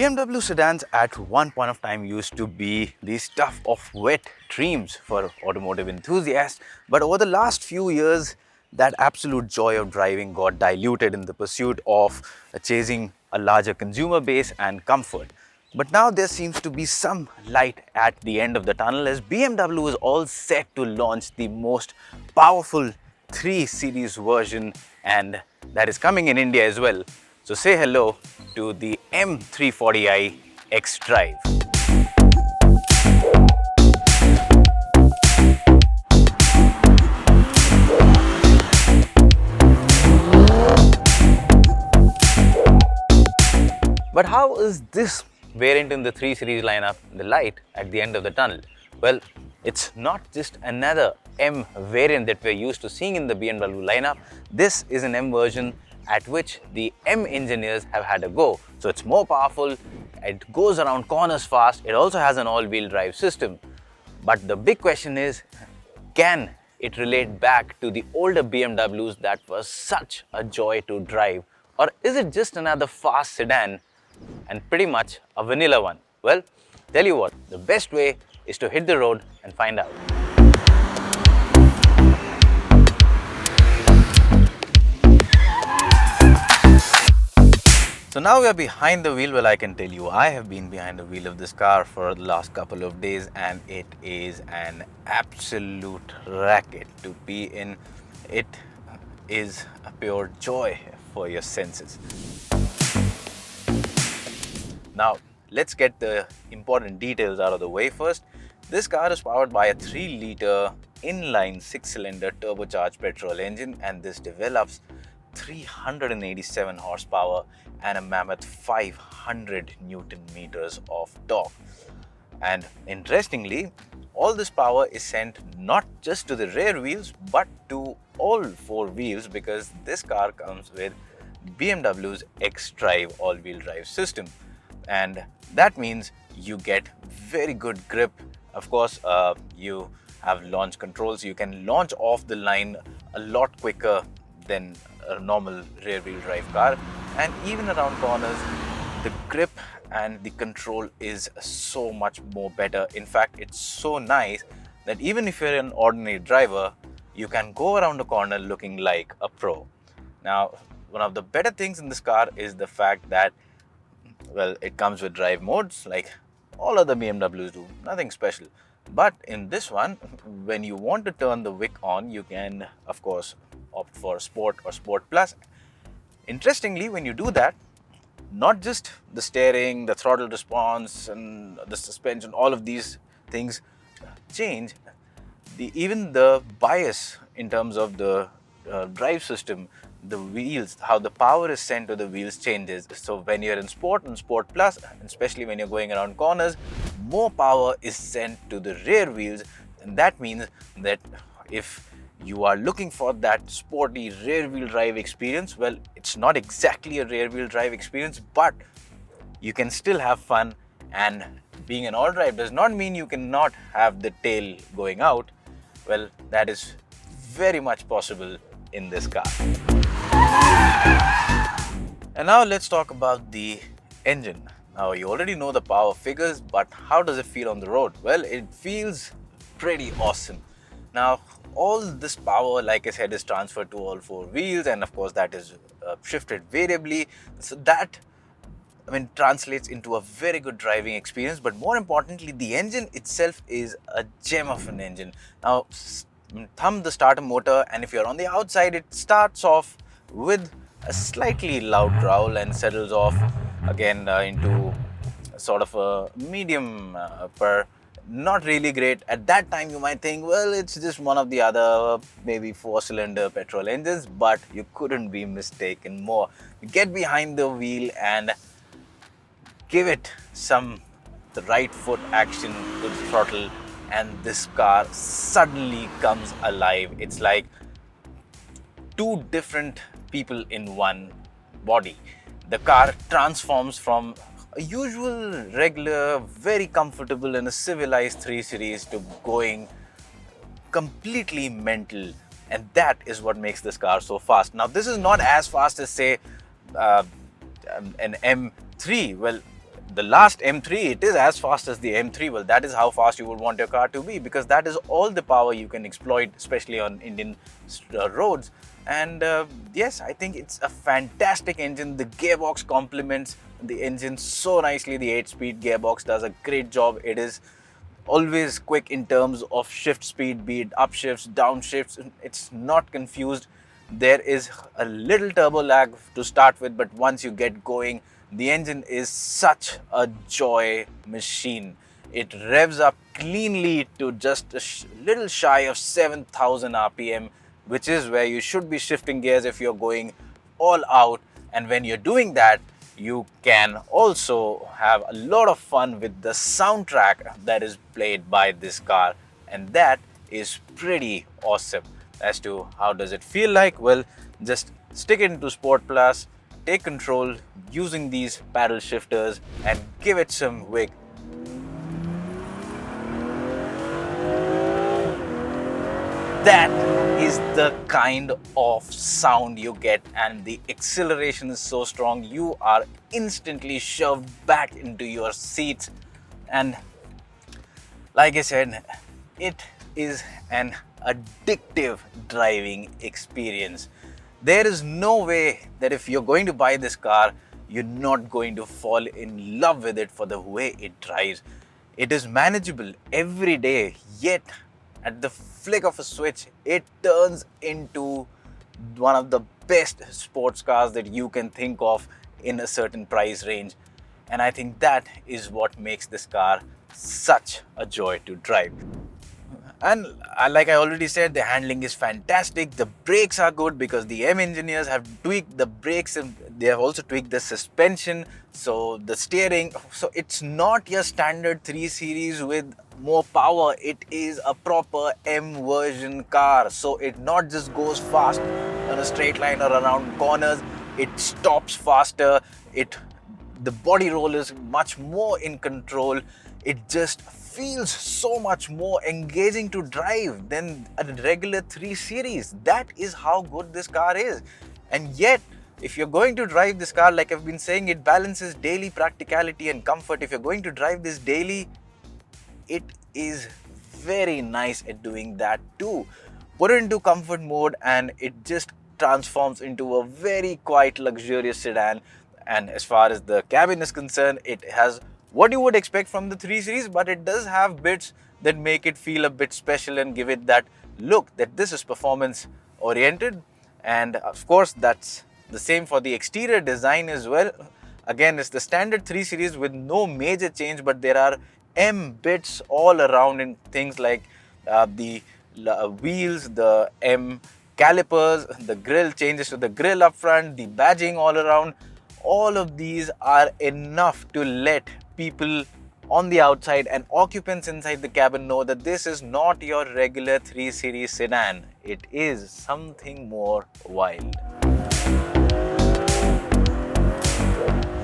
BMW sedans at one point of time used to be the stuff of wet dreams for automotive enthusiasts, but over the last few years, that absolute joy of driving got diluted in the pursuit of chasing a larger consumer base and comfort. But now there seems to be some light at the end of the tunnel as BMW is all set to launch the most powerful 3 Series version, and that is coming in India as well. So say hello to the M340i X Drive. But how is this variant in the 3 Series lineup the light at the end of the tunnel? Well, it's not just another M variant that we're used to seeing in the BMW lineup. This is an M version at which the M engineers have had a go. So it's more powerful, it goes around corners fast, it also has an all-wheel drive system. But the big question is, can it relate back to the older BMWs that was such a joy to drive? Or is it just another fast sedan and pretty much a vanilla one? Well, tell you what, the best way is to hit the road and find out. So now we are behind the wheel. Well, I can tell you, I have been behind the wheel of this car for the last couple of days and it is an absolute racket to be in. It is a pure joy for your senses. Now, let's get the important details out of the way first. This car is powered by a 3-liter inline 6-cylinder turbocharged petrol engine, and this develops 387 horsepower and a mammoth 500 Newton meters of torque. And interestingly, all this power is sent not just to the rear wheels but to all 4 wheels, because this car comes with BMW's X Drive all-wheel drive system. And that means you get very good grip. Of course, you have launch controls. You can launch off the line a lot quicker than a normal rear-wheel drive car, and even around corners the grip and the control is so much more better. In fact, it's so nice that even if you're an ordinary driver, you can go around a corner looking like a pro. Now, one of the better things in this car is the fact that, well, it comes with drive modes like all other BMWs do, nothing special. But in this one, when you want to turn the wick on, you can of course opt for Sport or Sport Plus. Interestingly, when you do that, not just the steering, the throttle response and the suspension, all of these things change. Even the bias in terms of the drive system, the wheels, how the power is sent to the wheels changes. So when you're in Sport and Sport Plus, especially when you're going around corners, more power is sent to the rear wheels, and that means that if you are looking for that sporty rear wheel drive experience, well, it's not exactly a rear wheel drive experience, but you can still have fun. And being an all-drive does not mean you cannot have the tail going out. Well, that is very much possible in this car. And now let's talk about the engine. Now, you already know the power figures, but how does it feel on the road? Well, it feels pretty awesome. Now, all this power, like I said, is transferred to all 4 wheels, and of course that is shifted variably. So that, translates into a very good driving experience. But more importantly, the engine itself is a gem of an engine. Now, thumb the starter motor, and if you're on the outside, it starts off with a slightly loud growl and settles off again into sort of a medium purr. Not really great. At that time you might think, well, it's just one of the other maybe 4-cylinder petrol engines, but you couldn't be mistaken more. You get behind the wheel and give it the right foot action to the throttle, and this car suddenly comes alive. It's like 2 different people in one body. The car transforms from a usual, regular, very comfortable and a civilized 3 Series to going completely mental, and that is what makes this car so fast. Now, this is not as fast as, say, an M3. Well, the last M3, it is as fast as the M3. Well, that is how fast you would want your car to be, because that is all the power you can exploit, especially on Indian roads. And yes, I think it's a fantastic engine. The gearbox complements the engine so nicely. The 8-speed gearbox does a great job. It is always quick in terms of shift speed, be it upshifts, downshifts. It's not confused. There is a little turbo lag to start with, but once you get going, the engine is such a joy machine. It revs up cleanly to just a little shy of 7,000 RPM, which is where you should be shifting gears if you're going all out. And when you're doing that, you can also have a lot of fun with the soundtrack that is played by this car, and that is pretty awesome. As to how does it feel like, well, just stick it into Sport Plus, take control using these paddle shifters and give it some wig. That is the kind of sound you get, and the acceleration is so strong, you are instantly shoved back into your seats. And like I said, it is an addictive driving experience. There is no way that if you're going to buy this car, you're not going to fall in love with it for the way it drives. It is manageable every day, yet at the flick of a switch, it turns into one of the best sports cars that you can think of in a certain price range. And I think that is what makes this car such a joy to drive. And like I already said, the handling is fantastic. The brakes are good because the M engineers have tweaked the brakes, and they have also tweaked the suspension. So the steering, so it's not your standard 3 Series with more power. It is a proper M version car. So it not just goes fast on a straight line or around corners. It stops faster. The body roll is much more in control. It just feels so much more engaging to drive than a regular 3 Series. That is how good this car is. And yet, if you're going to drive this car, like I've been saying, it balances daily practicality and comfort. If you're going to drive this daily, it is very nice at doing that too. Put it into comfort mode and it just transforms into a very quiet, luxurious sedan. And as far as the cabin is concerned, it has what you would expect from the 3 Series, but it does have bits that make it feel a bit special and give it that look that this is performance oriented. And of course, that's the same for the exterior design as well. Again, it's the standard 3 Series with no major change, but there are M bits all around in things like the wheels, the M calipers, the grille changes to the grille up front, the badging all around. All of these are enough to let people on the outside and occupants inside the cabin know that this is not your regular 3 Series sedan. It is something more wild.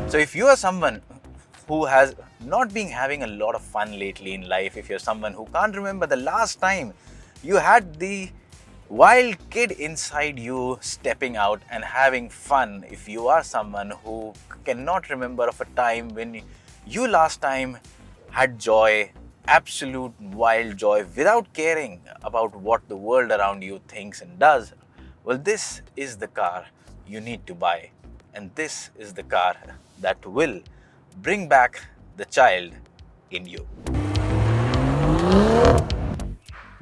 So if you are someone who has not been having a lot of fun lately in life, if you're someone who can't remember the last time you had the wild kid inside you stepping out and having fun, if you are someone who cannot remember of a time when you last time had joy, absolute wild joy, without caring about what the world around you thinks and does, well, this is the car you need to buy. And this is the car that will bring back the child in you.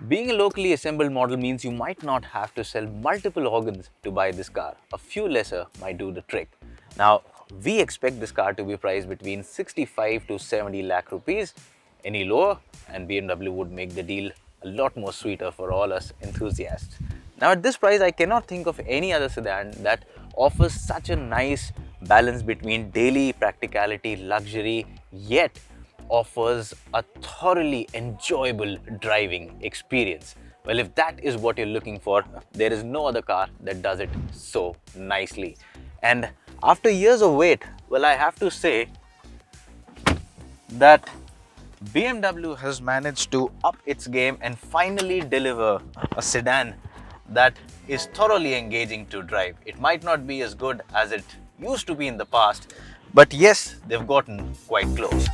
Being a locally assembled model means you might not have to sell multiple organs to buy this car. A few lesser might do the trick. Now, we expect this car to be priced between 65 to 70 lakh rupees. Any lower, and BMW would make the deal a lot more sweeter for all us enthusiasts. Now, at this price, I cannot think of any other sedan that offers such a nice balance between daily practicality, luxury, yet offers a thoroughly enjoyable driving experience. Well, if that is what you're looking for, there is no other car that does it so nicely. And after years of wait, well, I have to say that BMW has managed to up its game and finally deliver a sedan that is thoroughly engaging to drive. It might not be as good as it used to be in the past. But yes, they've gotten quite close.